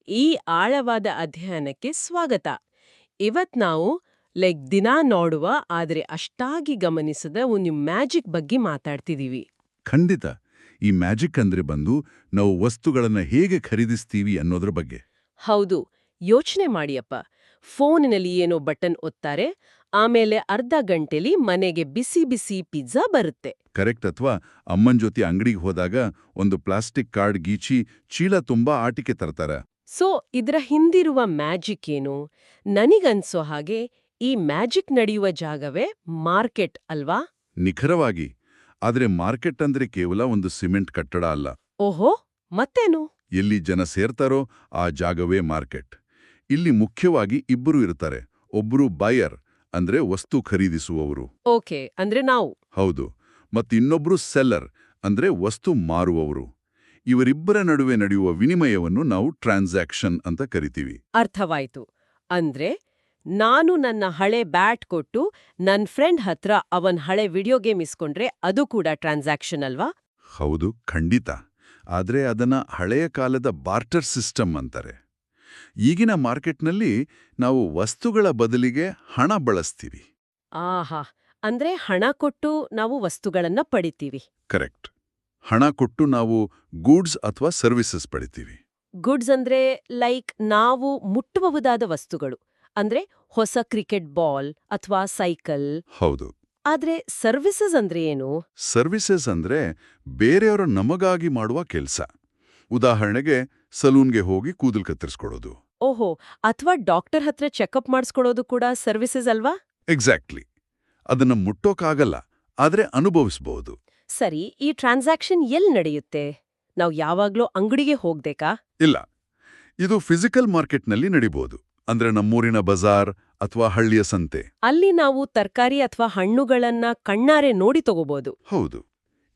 ಈ ಆಳವಾದ ಅಧ್ಯಯನಕ್ಕೆ ಸ್ವಾಗತ. ಇವತ್ ನಾವು ದಿನಾ ನೋಡುವ ಆದ್ರೆ ಅಷ್ಟಾಗಿ ಗಮನಿಸದ ಒಂದು ಮ್ಯಾಜಿಕ್ ಬಗ್ಗೆ ಮಾತಾಡ್ತಿದೀವಿ. ಖಂಡಿತ. ಈ ಮ್ಯಾಜಿಕ್ ಅಂದ್ರೆ ಬಂದು ನಾವು ವಸ್ತುಗಳನ್ನ ಹೇಗೆ ಖರೀದಿಸ್ತೀವಿ ಅನ್ನೋದ್ರ ಬಗ್ಗೆ. ಹೌದು, ಯೋಚನೆ ಮಾಡಿಯಪ್ಪ. ಫೋನಿನಲ್ಲಿ ಏನೋ ಬಟನ್ ಒತ್ತಾರೆ, ಆಮೇಲೆ ಅರ್ಧ ಗಂಟೆಲಿ ಮನೆಗೆ ಬಿಸಿ ಬಿಸಿ ಪಿಜ್ಜಾ ಬರುತ್ತೆ. ಕರೆಕ್ಟ್. ಅಥವಾ ಅಮ್ಮನ್ ಜೊತೆ ಅಂಗಡಿಗೆ ಹೋದಾಗ ಒಂದು ಪ್ಲಾಸ್ಟಿಕ್ ಕಾರ್ಡ್ ಗೀಚಿ ಚೀಲ ತುಂಬಾ ಆಟಿಕೆ ತರ್ತಾರ. ಸೊ ಇದ್ರ ಹಿಂದಿರುವ ಮ್ಯಾಜಿಕ್ ಏನು? ನನಗನ್ಸೋ ಹಾಗೆ ಈ ಮ್ಯಾಜಿಕ್ ನಡೆಯುವ ಜಾಗವೇ ಮಾರ್ಕೆಟ್ ಅಲ್ವಾ? ನಿಖರವಾಗಿ. ಆದ್ರೆ ಮಾರ್ಕೆಟ್ ಅಂದ್ರೆ ಕೇವಲ ಒಂದು ಸಿಮೆಂಟ್ ಕಟ್ಟಡ ಅಲ್ಲ. ಓಹೋ, ಮತ್ತೇನು? ಎಲ್ಲಿ ಜನ ಸೇರ್ತಾರೋ ಆ ಜಾಗವೇ ಮಾರ್ಕೆಟ್. ಇಲ್ಲಿ ಮುಖ್ಯವಾಗಿ ಇಬ್ಬರು ಇರ್ತಾರೆ. ಒಬ್ರು ಬಯರ್ ಅಂದ್ರೆ ವಸ್ತು ಖರೀದಿಸುವವರು. ಓಕೆ, ಅಂದ್ರೆ ನಾವು. ಹೌದು. ಮತ್ತಿನ್ನೊಬ್ರು ಸೆಲ್ಲರ್ ಅಂದ್ರೆ ವಸ್ತು ಮಾರುವವರು. ಇವರಿಬ್ಬರ ನಡುವೆ ನಡೆಯುವ ವಿನಿಮಯವನ್ನು ನಾವು ಟ್ರಾನ್ಸಾಕ್ಷನ್ ಅಂತ ಕರಿತೀವಿ. ಅರ್ಥವಾಯ್ತು. ಅಂದ್ರೆ ನಾನು ನನ್ನ ಹಳೆ ಬ್ಯಾಟ್ ಕೊಟ್ಟು ನನ್ ಫ್ರೆಂಡ್ ಹತ್ರ ಅವನ್ ಹಳೆ ವಿಡಿಯೋ ಗೇಮ್ ಇಸ್ಕೊಂಡ್ರೆ ಅದು ಕೂಡ ಟ್ರಾನ್ಸಾಕ್ಷನ್ ಅಲ್ವಾ? ಹೌದು, ಖಂಡಿತ. ಆದ್ರೆ ಅದನ್ನ ಹಳೆಯ ಕಾಲದ ಬಾರ್ಟರ್ ಸಿಸ್ಟಮ್ ಅಂತಾರೆ. ಈಗಿನ ಮಾರ್ಕೆಟ್ನಲ್ಲಿ ನಾವು ವಸ್ತುಗಳ ಬದಲಿಗೆ ಹಣ ಬಳಸ್ತೀವಿ. ಆಹಾ, ಅಂದ್ರೆ ಹಣ ಕೊಟ್ಟು ನಾವು ವಸ್ತುಗಳನ್ನ ಪಡಿತೀವಿ. ಕರೆಕ್ಟ್. ಹಣ ಕೊಟ್ಟು ನಾವು ಗೂಡ್ಸ್ ಅಥವಾ ಸರ್ವಿಸಸ್ ಪಡಿತೀವಿ. ಗುಡ್ಸ್ ಅಂದ್ರೆ ನಾವು ಮುಟ್ಟಬಹುದಾದ ವಸ್ತುಗಳು. ಅಂದ್ರೆ ಹೊಸ ಕ್ರಿಕೆಟ್ ಬಾಲ್ ಅಥವಾ ಸೈಕಲ್. ಹೌದು. ಆದ್ರೆ ಸರ್ವಿಸಸ್ ಅಂದ್ರೆ ಏನು? ಸರ್ವಿಸಸ್ ಅಂದ್ರೆ ಬೇರೆಯವರು ನಮಗಾಗಿ ಮಾಡುವ ಕೆಲಸ. ಉದಾಹರಣೆಗೆ ಸಲೂನ್ಗೆ ಹೋಗಿ ಕೂದಲು ಕತ್ತರಿಸ್ಕೊಡೋದು. ಓಹೋ, ಅಥವಾ ಡಾಕ್ಟರ್ ಹತ್ರ ಚೆಕಪ್ ಮಾಡಿಸ್ಕೊಳ್ಳೋದು ಕೂಡ ಸರ್ವಿಸಸ್ ಅಲ್ವಾ? ಎಕ್ಸಾಕ್ಟ್ಲಿ. ಅದನ್ನ ಮುಟ್ಟೋಕಾಗಲ್ಲ, ಆದ್ರೆ ಅನುಭವಿಸಬಹುದು. ಸರಿ, ಈ ಟ್ರಾನ್ಸಾಕ್ಷನ್ ಎಲ್ಲಿ ನಡೆಯುತ್ತೆ? ನಾವು ಯಾವಾಗ್ಲೂ ಅಂಗಡಿಗೆ ಹೋಗ್ಬೇಕಾ? ಇಲ್ಲ, ಇದು ಫಿಸಿಕಲ್ ಮಾರ್ಕೆಟ್ನಲ್ಲಿ ನಡಿಬಹುದು. ಅಂದ್ರೆ ನಮ್ಮೂರಿನ ಬಜಾರ್ ಅಥವಾ ಹಳ್ಳಿಯ ಸಂತೆ. ಅಲ್ಲಿ ನಾವು ತರಕಾರಿ ಅಥವಾ ಹಣ್ಣುಗಳನ್ನ ಕಣ್ಣಾರೆ ನೋಡಿ ತಗೋಬಹುದು. ಹೌದು.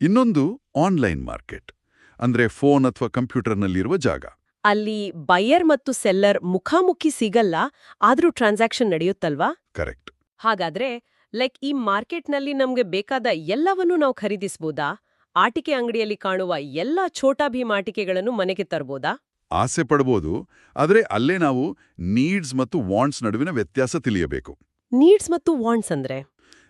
ಇನ್ನೊಂದು ಆನ್ಲೈನ್ ಮಾರ್ಕೆಟ್. ಅಂದ್ರೆ ಫೋನ್ ಅಥವಾ ಕಂಪ್ಯೂಟರ್ನಲ್ಲಿರುವ ಜಾಗ. ಅಲ್ಲಿ ಬಯರ್ ಮತ್ತು ಸೆಲ್ಲರ್ ಮುಖಾಮುಖಿ ಸಿಗಲ್ಲ, ಆದ್ರೂ ಟ್ರಾನ್ಸಾಕ್ಷನ್ ನಡೆಯುತ್ತಲ್ವಾ? ಕರೆಕ್ಟ್. ಹಾಗಾದ್ರೆ ಈ ಮಾರ್ಕೆಟ್ನಲ್ಲಿ ನಮ್ಗೆ ಬೇಕಾದ ಎಲ್ಲವನ್ನೂ ನಾವು ಖರೀದಿಸಬಹುದಾ? ಆಟಿಕೆ ಅಂಗಡಿಯಲ್ಲಿ ಕಾಣುವ ಎಲ್ಲ ಛೋಟಾ ಭೀಮ್ ಆಟಿಕೆಗಳನ್ನು ಮನೆಗೆ ತರಬಹುದಾ? ಆಸೆ ಪಡಬಹುದು, ಆದ್ರೆ ಅಲ್ಲೇ ನಾವು ನೀಡ್ಸ್ ಮತ್ತು ವಾಂಟ್ಸ್ ನಡುವಿನ ವ್ಯತ್ಯಾಸ ತಿಳಿಯಬೇಕು. ನೀಡ್ಸ್ ಮತ್ತು ವಾಂಟ್ಸ್ ಅಂದ್ರೆ?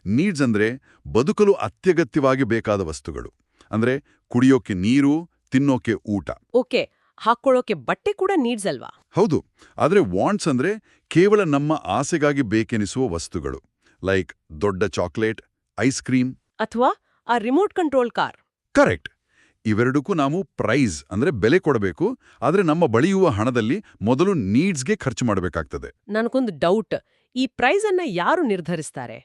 ನೀಡ್ಸ್ ಅಂದ್ರೆ ಬದುಕಲು ಅತ್ಯಗತ್ಯವಾಗಿ ಬೇಕಾದ ವಸ್ತುಗಳು. ಅಂದ್ರೆ ಕುಡಿಯೋಕೆ ನೀರು, ತಿನ್ನೋಕೆ ಊಟ. ಓಕೆ, ಹಾಕೊಳ್ಳೋಕೆ ಬಟ್ಟೆ ಕೂಡ ನೀಡ್ಸ್ ಅಲ್ವಾ? ಹೌದು. ಆದ್ರೆ ವಾಂಟ್ಸ್ ಅಂದ್ರೆ ಕೇವಲ ನಮ್ಮ ಆಸೆಗಾಗಿ ಬೇಕೆನಿಸುವ ವಸ್ತುಗಳು. ಲೈಕ್ ದೊಡ್ಡ ಚಾಕ್ಲೇಟ್, ಐಸ್ ಕ್ರೀಮ್, ಅಥವಾ ಆ ರಿಮೋಟ್ ಕಂಟ್ರೋಲ್ ಕಾರ್. ಕರೆಕ್ಟ್. ಇವೆರಡಕ್ಕೂ ನಾವು ಪ್ರೈಸ್ ಅಂದ್ರೆ ಬೆಲೆ ಕೊಡಬೇಕು, ಆದ್ರೆ ನಮ್ಮ ಬಳಿಯುವ ಹಣದಲ್ಲಿ ಮೊದಲು ನೀಡ್ಸ್ಗೆ ಖರ್ಚು ಮಾಡಬೇಕಾಗ್ತದೆ. ನನಗೊಂದು ಡೌಟ್, ಈ ಪ್ರೈಸ್ ಅನ್ನ ಯಾರು ನಿರ್ಧರಿಸ್ತಾರೆ?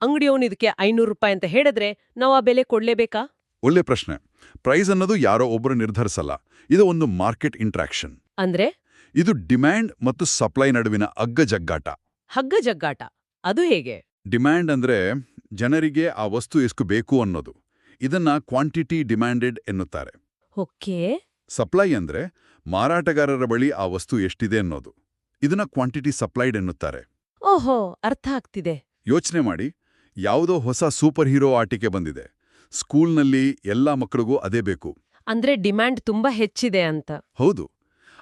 ಅಂಗಡಿಯವನು ಇದಕ್ಕೆ 500 ರೂಪಾಯಿ ಅಂತ ಹೇಳಿದ್ರೆ ನಾವು ಆ ಬೆಲೆ ಕೊಡ್ಲೇಬೇಕಾ? ಒಳ್ಳೆ ಪ್ರಶ್ನೆ. ಪ್ರೈಸ್ ಅನ್ನೋದು ಯಾರೋ ಒಬ್ಬರು ನಿರ್ಧರಿಸಲ್ಲ. ಇದು ಒಂದು ಮಾರ್ಕೆಟ್ ಇಂಟ್ರಾಕ್ಷನ್. ಅಂದ್ರೆ ಇದು ಡಿಮ್ಯಾಂಡ್ ಮತ್ತು ಸಪ್ಲೈ ನಡುವಿನ ಹಗ್ಗಜಗ್ಗಾಟ. ಹಗ್ಗಜಗ್ಗಾಟ ಅದು ಹೇಗೆ? ಡಿಮ್ಯಾಂಡ್ ಅಂದ್ರೆ ಜನರಿಗೆ ಆ ವಸ್ತು ಎಷ್ಟು ಬೇಕು ಅನ್ನೋದು. ಇದನ್ನ ಕ್ವಾಂಟಿಟಿ ಡಿಮ್ಯಾಂಡೆಡ್ ಎನ್ನುತ್ತಾರೆ. ಓಕೆ. ಸಪ್ಲೈ ಅಂದ್ರೆ ಮಾರಾಟಗಾರರ ಬಳಿ ಆ ವಸ್ತು ಎಷ್ಟಿದೆ ಅನ್ನೋದು. ಇದನ್ನ ಕ್ವಾಂಟಿಟಿ ಸಪ್ಲೈಡ್ ಎನ್ನುತ್ತಾರೆ. ಓಹೋ, ಅರ್ಥ ಆಗ್ತಿದೆ. ಯೋಚನೆ ಮಾಡಿ, ಯಾವುದೋ ಹೊಸ ಸೂಪರ್ ಹೀರೋ ಆಟಿಕೆ ಬಂದಿದೆ. ಸ್ಕೂಲ್ನಲ್ಲಿ ಎಲ್ಲಾ ಮಕ್ಕಳಿಗೂ ಅದೇ ಬೇಕು. ಅಂದ್ರೆ ಡಿಮ್ಯಾಂಡ್ ತುಂಬಾ ಹೆಚ್ಚಿದೆ ಅಂತ. ಹೌದು.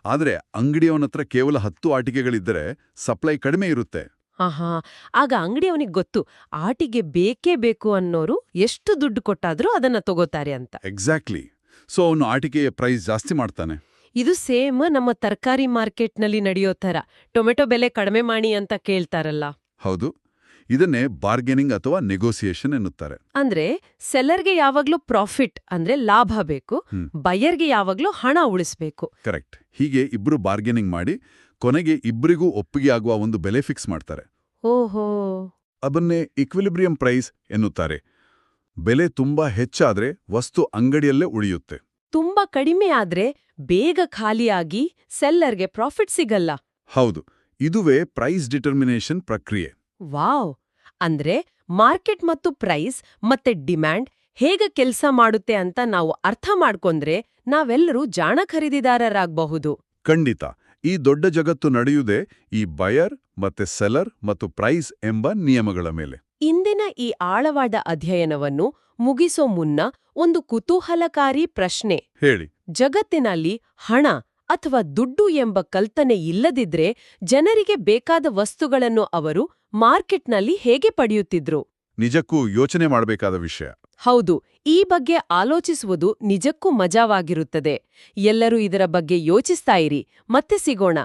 ಆದ್ರೆ ಅಂಗಡಿಯವನತ್ರ ಕೇವಲ 10 ಆಟಿಕೆಗಳಿದ್ದರೆ ಸಪ್ಲೈ ಕಡಿಮೆ ಇರುತ್ತೆ. ಆಹಾ, ಆಗ ಅಂಗಡಿಯವನಿಗೆ ಗೊತ್ತು ಆಟಿಗೆ ಬೇಕೇ ಬೇಕು ಅನ್ನೋರು ಎಷ್ಟು ದುಡ್ಡು ಕೊಟ್ಟಾದ್ರೂ ಅದನ್ನ ತಗೋತಾರೆ ಅಂತ. ಎಕ್ಸಾಕ್ಟ್ಲಿ. ಸೊ ಅವನು ಆಟಿಕೆಯ ಪ್ರೈಸ್ ಜಾಸ್ತಿ ಮಾಡ್ತಾನೆ. ಇದು ಸೇಮ್ ನಮ್ಮ ತರಕಾರಿ ಮಾರ್ಕೆಟ್ನಲ್ಲಿ ನಡೆಯೋ ಥರ ಟೊಮೆಟೊ ಬೆಲೆ ಕಡಿಮೆ ಮಾಡಿ ಅಂತ ಕೇಳ್ತಾರಲ್ಲ. ಹೌದು. ಇದನ್ನೇ ಬಾರ್ಗೇನಿಂಗ್ ಅಥವಾ ನೆಗೋಸಿಯೇಷನ್ ಎನ್ನುತ್ತಾರೆ. ಅಂದ್ರೆ ಸೆಲ್ಲರ್ಗೆ ಯಾವಾಗ್ಲೂ ಪ್ರಾಫಿಟ್ ಅಂದ್ರೆ ಲಾಭ ಬೇಕು, ಬಯರ್ಗೆ ಯಾವಾಗ್ಲೂ ಹಣ ಉಳಿಸ್ಬೇಕು. ಕರೆಕ್ಟ್. ಹೀಗೆ ಇಬ್ರು ಬಾರ್ಗೇನಿಂಗ್ ಮಾಡಿ ಕೊನೆಗೆ ಇಬ್ಬರಿಗೂ ಒಪ್ಪಿಗೆ ಆಗುವ ಒಂದು ಬೆಲೆ ಫಿಕ್ಸ್ ಮಾಡ್ತಾರೆ. ಓಹೋ. ಅದನ್ನೇ ಇಕ್ವಿಲಿಬ್ರಿಯಂ ಪ್ರೈಸ್ ಎನ್ನುತ್ತಾರೆ. ಬೆಲೆ ತುಂಬಾ ಹೆಚ್ಚಾದ್ರೆ ವಸ್ತು ಅಂಗಡಿಯಲ್ಲೇ ಉಳಿಯುತ್ತೆ. ತುಂಬಾ ಕಡಿಮೆ ಆದ್ರೆ ಬೇಗ ಖಾಲಿಯಾಗಿ ಸೆಲ್ಲರ್ಗೆ ಪ್ರಾಫಿಟ್ ಸಿಗಲ್ಲ. ಹೌದು. ಇದುವೇ ಪ್ರೈಸ್ ಡಿಟರ್ಮಿನೇಷನ್ ಪ್ರಕ್ರಿಯೆ. ವಾವ್. ಅಂದ್ರೆ ಮಾರ್ಕೆಟ್ ಮತ್ತು ಪ್ರೈಸ್ ಮತ್ತೆ ಡಿಮ್ಯಾಂಡ್ ಹೇಗೆ ಕೆಲಸ ಮಾಡುತ್ತೆ ಅಂತ ನಾವು ಅರ್ಥ ಮಾಡ್ಕೊಂಡ್ರೆ ನಾವೆಲ್ಲರೂ ಜಾಣ ಖರೀದಿದಾರರಾಗಬಹುದು. ಖಂಡಿತ. ಈ ದೊಡ್ಡ ಜಗತ್ತು ನಡೆಯುವುದೇ ಈ ಬಯರ್ ಮತ್ತೆ ಸೆಲ್ಲರ್ ಮತ್ತು ಪ್ರೈಸ್ ಎಂಬ ನಿಯಮಗಳ ಮೇಲೆ. ಇಂದಿನ ಈ ಆಳವಾದ ಅಧ್ಯಯನವನ್ನು ಮುಗಿಸೋ ಮುನ್ನ ಒಂದು ಕುತೂಹಲಕಾರಿ ಪ್ರಶ್ನೆ. ಹೇಳಿ. ಜಗತ್ತಿನಲ್ಲಿ ಹಣ ಅಥವಾ ದುಡ್ಡು ಎಂಬ ಕಲ್ಪನೆ ಇಲ್ಲದಿದ್ರೆ ಜನರಿಗೆ ಬೇಕಾದ ವಸ್ತುಗಳನ್ನು ಅವರು ಮಾರ್ಕೆಟ್ನಲ್ಲಿ ಹೇಗೆ ಪಡೆಯುತ್ತಿದ್ರು? ನಿಜಕ್ಕೂ ಯೋಚನೆ ಮಾಡಬೇಕಾದ ವಿಷಯ. ಹೌದು, ಈ ಬಗ್ಗೆ ಆಲೋಚಿಸುವುದು ನಿಜಕ್ಕೂ ಮಜವಾಗಿರುತ್ತದೆ. ಎಲ್ಲರೂ ಇದರ ಬಗ್ಗೆ ಯೋಚಿಸ್ತಾ ಇರಿ. ಮತ್ತೆ ಸಿಗೋಣ.